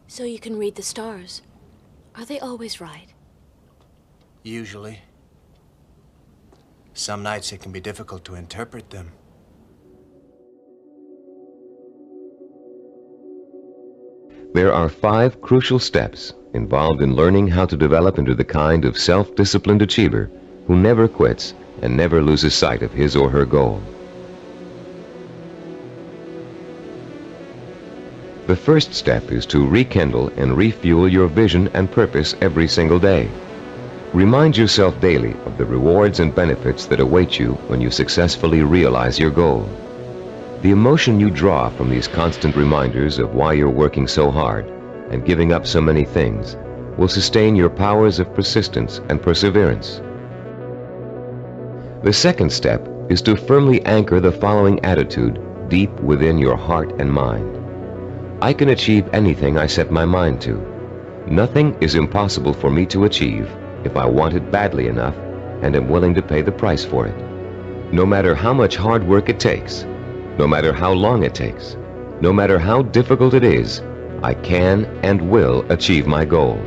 So you can read the stars. Are they always right? Usually. Some nights it can be difficult to interpret them. There are 5 crucial steps involved in learning how to develop into the kind of self-disciplined achiever who never quits and never loses sight of his or her goal. The first step is to rekindle and refuel your vision and purpose every single day. Remind yourself daily of the rewards and benefits that await you when you successfully realize your goal. The emotion you draw from these constant reminders of why you're working so hard and giving up so many things will sustain your powers of persistence and perseverance. The second step is to firmly anchor the following attitude deep within your heart and mind. I can achieve anything I set my mind to. Nothing is impossible for me to achieve if I want it badly enough and am willing to pay the price for it. No matter how much hard work it takes, no matter how long it takes, no matter how difficult it is, I can and will achieve my goal.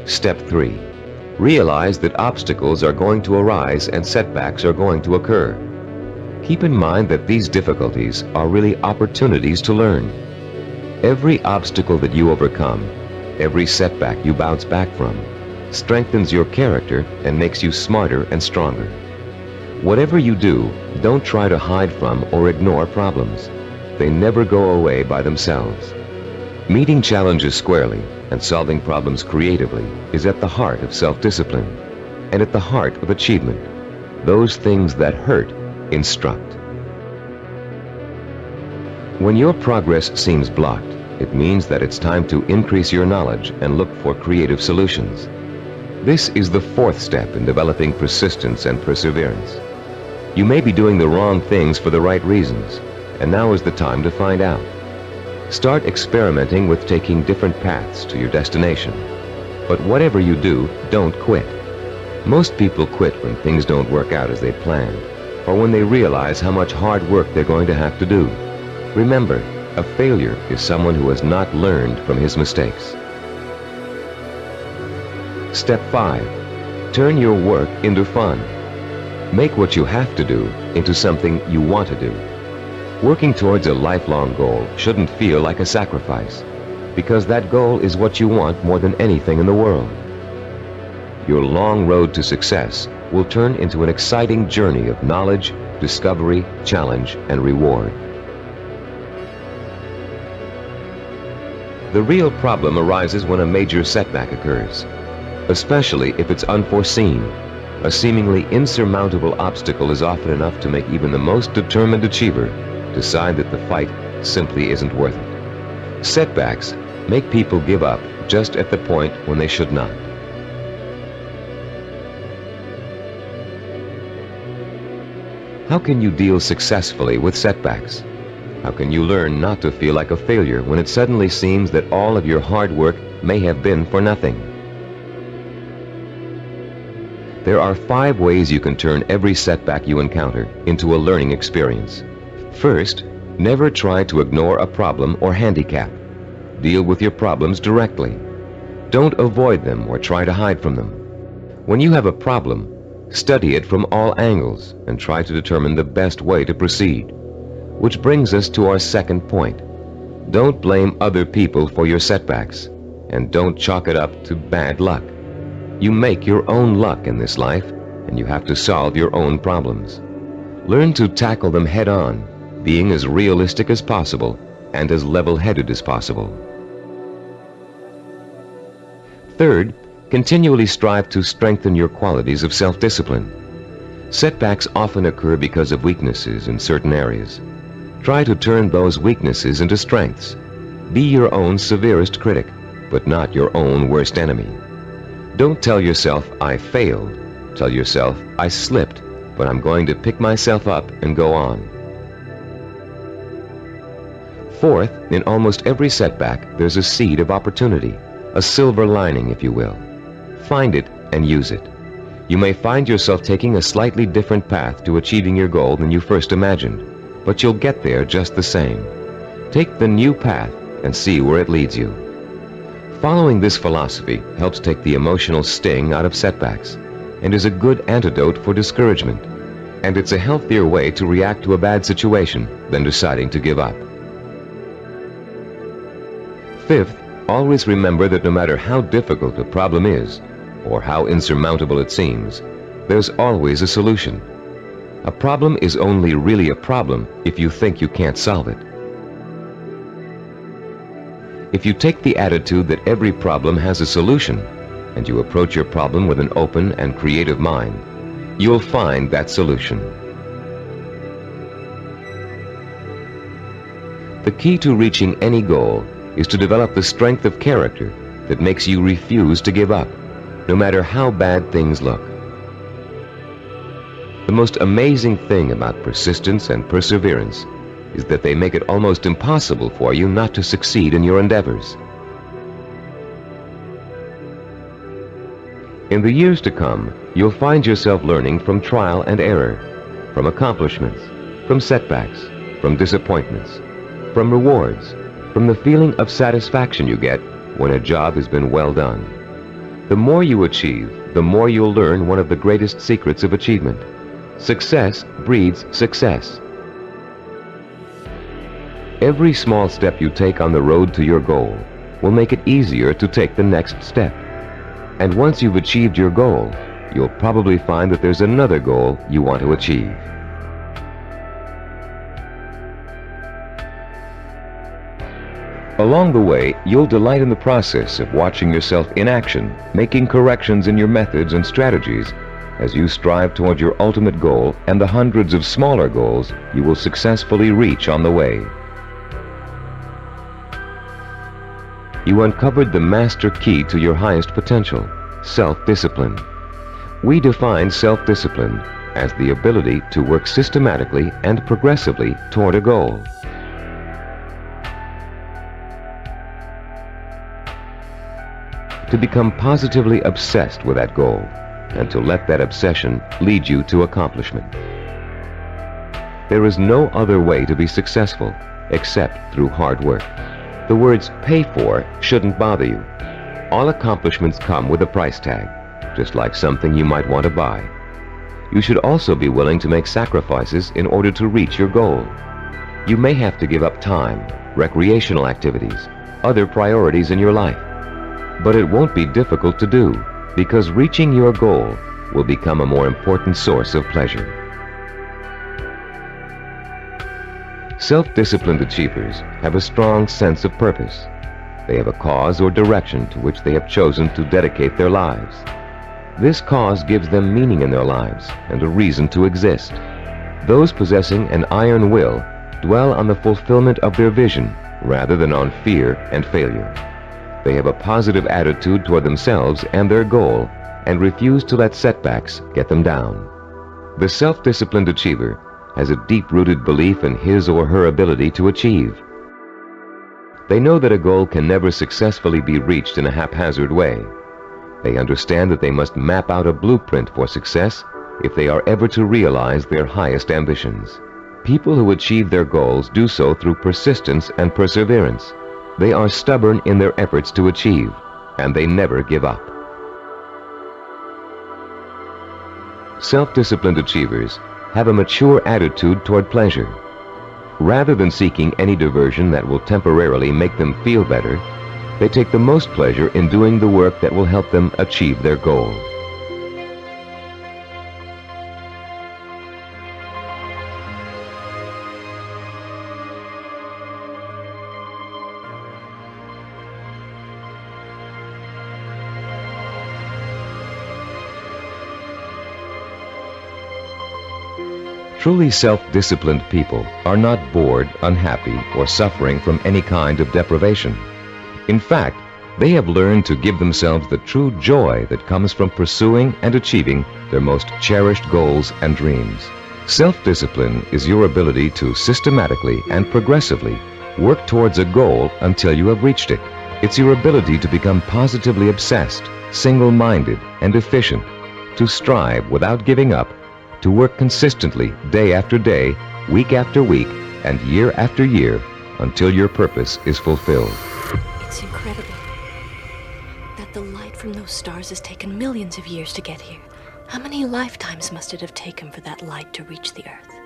Step 3. Realize that obstacles are going to arise and setbacks are going to occur. Keep in mind that these difficulties are really opportunities to learn. Every obstacle that you overcome, every setback you bounce back from, strengthens your character and makes you smarter and stronger. Whatever you do, don't try to hide from or ignore problems. They never go away by themselves. Meeting challenges squarely and solving problems creatively is at the heart of self-discipline and at the heart of achievement. Those things that hurt instruct. When your progress seems blocked, it means that it's time to increase your knowledge and look for creative solutions. This is the 4th step in developing persistence and perseverance. You may be doing the wrong things for the right reasons, and now is the time to find out. Start experimenting with taking different paths to your destination. But whatever you do, don't quit. Most people quit when things don't work out as they planned, or when they realize how much hard work they're going to have to do. Remember, a failure is someone who has not learned from his mistakes. Step 5. Turn your work into fun. Make what you have to do into something you want to do. Working towards a lifelong goal shouldn't feel like a sacrifice, because that goal is what you want more than anything in the world. Your long road to success will turn into an exciting journey of knowledge, discovery, challenge, and reward. The real problem arises when a major setback occurs, especially if it's unforeseen. A seemingly insurmountable obstacle is often enough to make even the most determined achiever decide that the fight simply isn't worth it. Setbacks make people give up just at the point when they should not. How can you deal successfully with setbacks? How can you learn not to feel like a failure when it suddenly seems that all of your hard work may have been for nothing? There are 5 ways you can turn every setback you encounter into a learning experience. First, never try to ignore a problem or handicap. Deal with your problems directly. Don't avoid them or try to hide from them. When you have a problem, study it from all angles and try to determine the best way to proceed. Which brings us to our second point. Don't blame other people for your setbacks, and don't chalk it up to bad luck. You make your own luck in this life, and you have to solve your own problems. Learn to tackle them head on, being as realistic as possible and as level-headed as possible. Third, continually strive to strengthen your qualities of self-discipline. Setbacks often occur because of weaknesses in certain areas. Try to turn those weaknesses into strengths. Be your own severest critic, but not your own worst enemy. Don't tell yourself, I failed. Tell yourself, I slipped, but I'm going to pick myself up and go on. Fourth, in almost every setback, there's a seed of opportunity, a silver lining, if you will. Find it and use it. You may find yourself taking a slightly different path to achieving your goal than you first imagined, but you'll get there just the same. Take the new path and see where it leads you. Following this philosophy helps take the emotional sting out of setbacks and is a good antidote for discouragement. And it's a healthier way to react to a bad situation than deciding to give up. Fifth, always remember that no matter how difficult a problem is, or how insurmountable it seems, there's always a solution. A problem is only really a problem if you think you can't solve it. If you take the attitude that every problem has a solution, and you approach your problem with an open and creative mind, you'll find that solution. The key to reaching any goal is to develop the strength of character that makes you refuse to give up, no matter how bad things look. The most amazing thing about persistence and perseverance is that they make it almost impossible for you not to succeed in your endeavors. In the years to come, you'll find yourself learning from trial and error, from accomplishments, from setbacks, from disappointments, from rewards, from the feeling of satisfaction you get when a job has been well done. The more you achieve, the more you'll learn one of the greatest secrets of achievement. Success breeds success. Every small step you take on the road to your goal will make it easier to take the next step. And once you've achieved your goal, you'll probably find that there's another goal you want to achieve. Along the way, you'll delight in the process of watching yourself in action, making corrections in your methods and strategies as you strive toward your ultimate goal and the hundreds of smaller goals you will successfully reach on the way. You uncovered the master key to your highest potential, self-discipline. We define self-discipline as the ability to work systematically and progressively toward a goal. To become positively obsessed with that goal, and to let that obsession lead you to accomplishment. There is no other way to be successful except through hard work. The words "pay for" shouldn't bother you. All accomplishments come with a price tag, just like something you might want to buy. You should also be willing to make sacrifices in order to reach your goal. You may have to give up time, recreational activities, other priorities in your life. But it won't be difficult to do, because reaching your goal will become a more important source of pleasure. Self-disciplined achievers have a strong sense of purpose. They have a cause or direction to which they have chosen to dedicate their lives. This cause gives them meaning in their lives and a reason to exist. Those possessing an iron will dwell on the fulfillment of their vision rather than on fear and failure. They have a positive attitude toward themselves and their goal and refuse to let setbacks get them down. The self-disciplined achiever has a deep-rooted belief in his or her ability to achieve. They know that a goal can never successfully be reached in a haphazard way. They understand that they must map out a blueprint for success if they are ever to realize their highest ambitions. People who achieve their goals do so through persistence and perseverance. They are stubborn in their efforts to achieve, and they never give up. Self-disciplined achievers have a mature attitude toward pleasure. Rather than seeking any diversion that will temporarily make them feel better, they take the most pleasure in doing the work that will help them achieve their goal. Truly self-disciplined people are not bored, unhappy, or suffering from any kind of deprivation. In fact, they have learned to give themselves the true joy that comes from pursuing and achieving their most cherished goals and dreams. Self-discipline is your ability to systematically and progressively work towards a goal until you have reached it. It's your ability to become positively obsessed, single-minded, and efficient, to strive without giving up, to work consistently day after day, week after week, and year after year, until your purpose is fulfilled. It's incredible that the light from those stars has taken millions of years to get here. How many lifetimes must it have taken for that light to reach the Earth?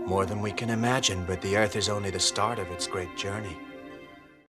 More than we can imagine, but the Earth is only the start of its great journey.